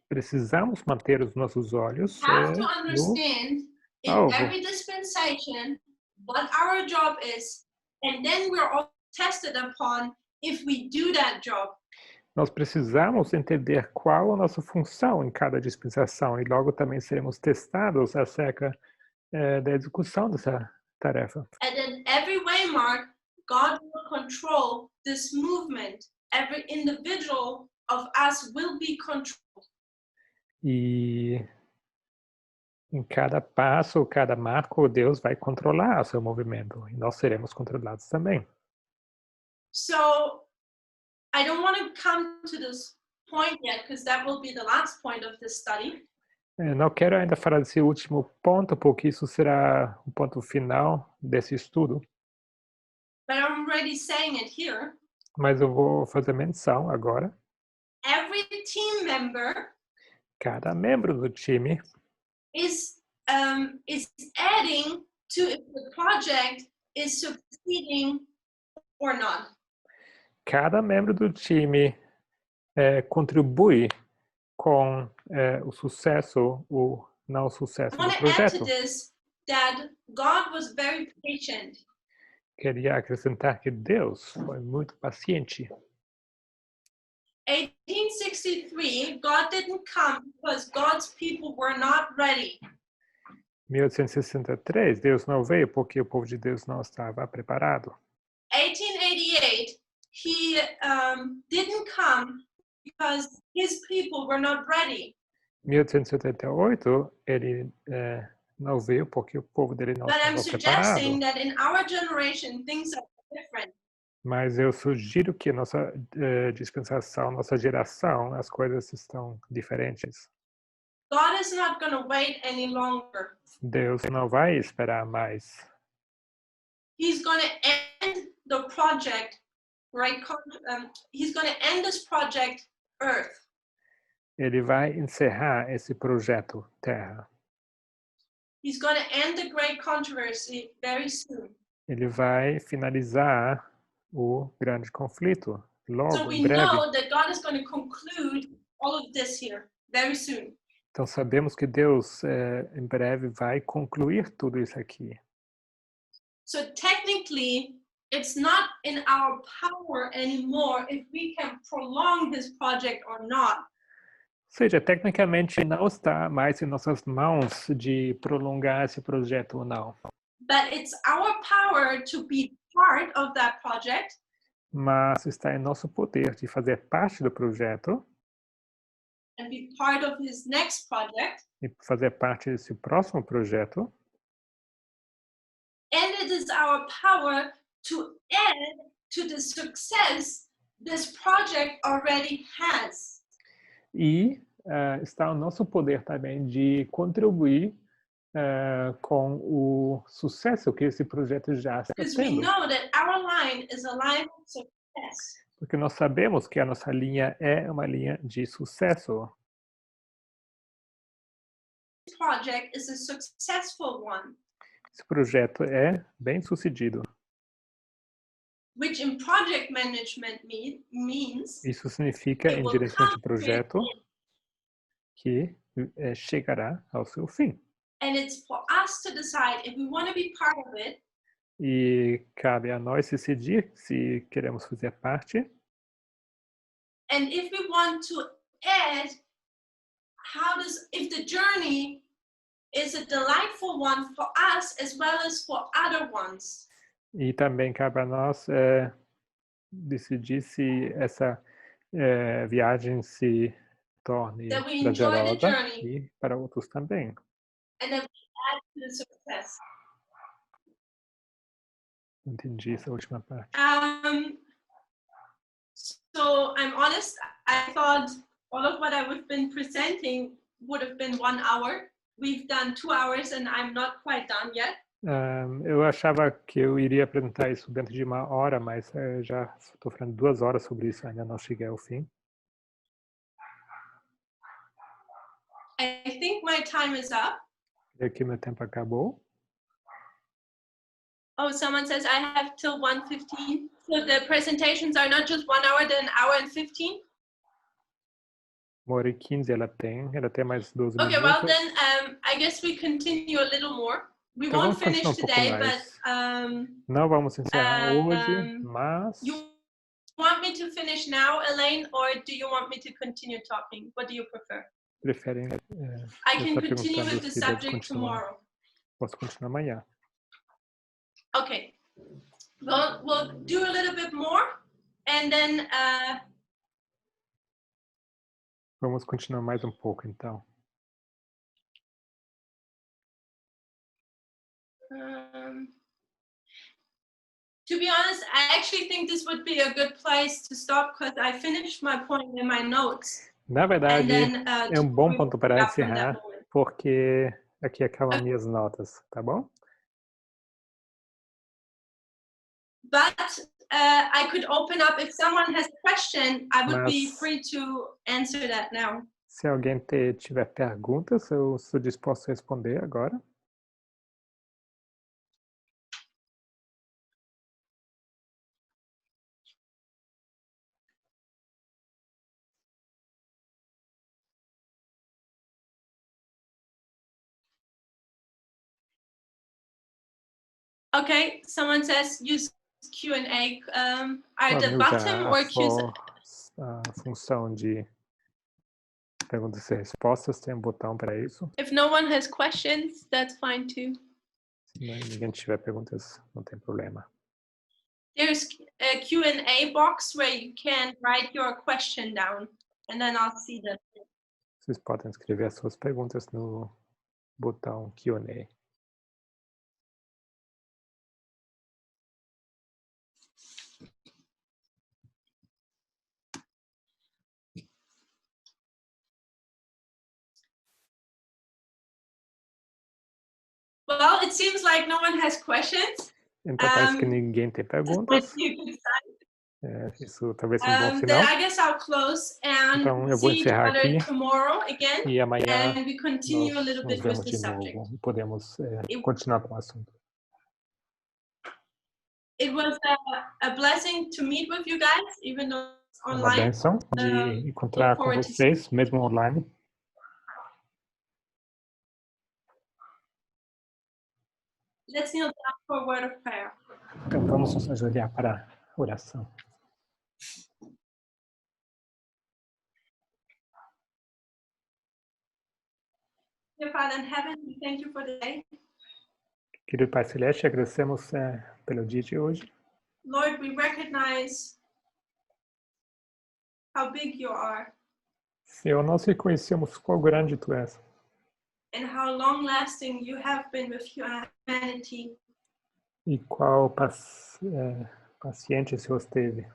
precisamos manter os nossos olhos Have to no understand in alvo. every dispensation what our job is, and then we're all tested upon if we do that job. Nós precisamos entender qual a nossa função em cada dispensação, e logo também seremos testados acerca da execução dessa tarefa. And in every way, Mark, God will control this movement. Every individual of us will be controlled. E em cada passo, cada marco, Deus vai controlar o seu movimento, e nós seremos controlados também. So I don't want to come to this point yet, because that will be the last point of this study. Não quero ainda falar desse último ponto, porque isso será o ponto final desse estudo. But I'm already saying it here. Mas eu vou fazer menção agora. Every team member Cada membro do time is adding to if the project is succeeding or not. Cada membro do time contribui com o sucesso ou não sucesso I want do to add to projeto. this that God was very patient. Queria acrescentar que Deus foi muito paciente. 1863, God didn't come because God's people were not ready. 1863, Deus não veio porque o povo de Deus não estava preparado. 1888, he didn't come because his people were not ready. 1878, ele não veio porque o povo dele não But I'm estava preparado. suggesting that in our generation, things are different. Mas eu sugiro que nossa dispensação, nossa geração, as coisas estão diferentes. God is not going to wait any longer. Deus não vai esperar mais. He's going to end the project, right? He's going to end this project, Earth. Ele vai encerrar esse projeto Terra. He's going to end the great controversy very soon. Ele vai finalizar o grande conflito logo, So we em breve. know that God is going to conclude all of this here very soon. Então sabemos que Deus em breve vai concluir tudo isso aqui. So technically, it's not in our power anymore if we can prolong this project or not. Ou seja, tecnicamente não está mais em nossas mãos de prolongar esse projeto ou não. But it's our power to be part of that project. Mas está em nosso poder de fazer parte do projeto And be part of his next project. e fazer parte desse próximo projeto. And it is our power to add to the success this project already has. E está ao nosso poder também de contribuir com o sucesso que esse projeto já está Because we tendo. know that our line is a line of success. Porque nós sabemos que a nossa linha é uma linha de sucesso. This project is a successful one. Esse projeto é bem sucedido. Which in project management means Isso significa, em direção de projeto, que chegará ao seu fim. and it's for us to decide if we want to be part of it. E cabe a nós decidir se queremos fazer parte. And if we want to add, if the journey is a delightful one for us as well as for other ones. E também cabe a nós decidir se essa viagem se torne That we enjoy the prazerosa journey. e para outros também. And that we add to the success. Entendi essa última parte. So I'm honest, I thought all of what I've been presenting would have been 1 hour. We've done 2 hours and I'm not quite done yet. Eu achava que eu iria apresentar isso dentro de 1 hora, mas já estou falando 2 horas sobre isso, ainda não cheguei ao fim. I think my time is up. E aqui meu tempo acabou. Oh, someone says I have till 1:15. So the presentations are not just 1 hour, they're 1 hour and 15? 1h15 ela tem mais 12 Okay, minutos. well then I guess we continue a little more. We Então won't vamos continuar finish pouco today, mais. but Não vamos encerrar hoje, mas you want me to finish now, Elaine, or do you want me to continue talking? What do you prefer? preferem I can estar continue perguntando with the se deve subject continuar. tomorrow. Posso continuar amanhã. Okay. We'll do a little bit more, and then Vamos continuar mais um pouco, então. to be honest, I actually think this would be a good place to stop because I finished my point in my notes. Na verdade, then, é um bom ponto para from that encerrar, moment. porque aqui acabam minhas notas, tá bom? But I could open up if someone has a question. I would be Mas- free to answer that now. Se alguém tiver perguntas, eu estou disposto a responder agora. Okay, someone says use Q&A. Are the Vamos bottom or usar Q's? a função de perguntas e respostas, tem um botão para isso. If no one has questions, that's fine too. Se ninguém tiver perguntas, não tem problema. There's a Q&A box where you can write your question down, and then I'll see them. Vocês podem escrever as suas perguntas no botão Q&A. Well, it seems like no one has questions. Então parece que ninguém tem perguntas. Isso talvez seja um bom sinal. Then I guess I'll close and Então eu vou see each encerrar other aqui tomorrow again, e amanhã and we continue a nós little nos bit with vemos the de subject. novo e podemos continuar com o assunto. It was a blessing to meet with you guys, even though it's É uma online. bênção de encontrar com forward to vocês, mesmo online. Let's kneel down for a word of prayer. Então vamos nos ajoelhar para a oração. Dear Father in heaven, we thank you for the day. Querido Pai Celeste, agradecemos pelo dia de hoje. Lord, we recognize how big you are Senhor, nós reconhecemos quão grande Tu és and how long-lasting you have been with humanity. e qual paciente o Senhor esteve.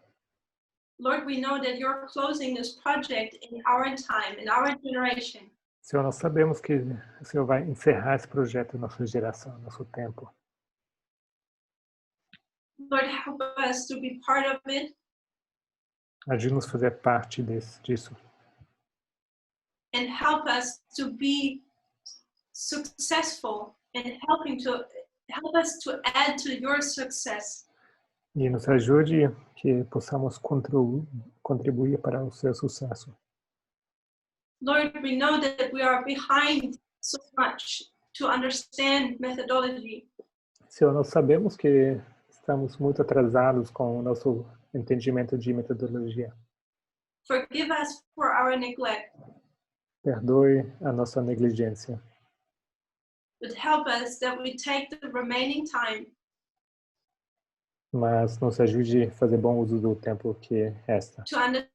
Lord, we know that you're closing this project in our time, in our generation. Senhor, nós sabemos que o Senhor vai encerrar esse projeto em nossa geração, em nosso tempo. Lord, help us to be part of it. Ajude-nos a fazer parte disso. And help us to be successful and help us to add to your success. E nos ajude que possamos contribuir para o seu sucesso. Lord, we know that we are behind so much to understand methodology. Senhor, nós sabemos que estamos muito atrasados com o nosso entendimento de metodologia. Forgive us for our neglect. Perdoe a nossa negligência. But help us that we take the remaining time Mas nos ajude a fazer bom uso do tempo que resta. to understand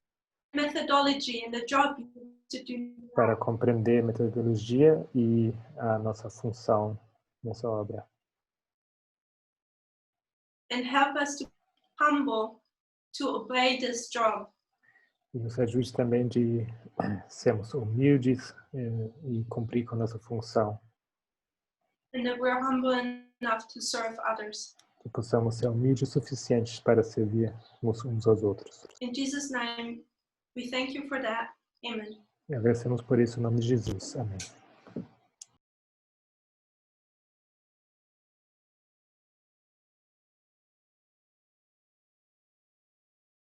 methodology and the job you need to do. Para compreender a metodologia e a nossa função nessa obra. And help us to be humble to obey this job. E nos ajude também de sermos humildes e cumprir com a nossa função. And that we're humble enough to serve others. Que possamos ser humildes o suficiente para servir uns aos outros. In Jesus' name, we thank you for that. Amen. E agradecemos por isso em nome de Jesus. Amém.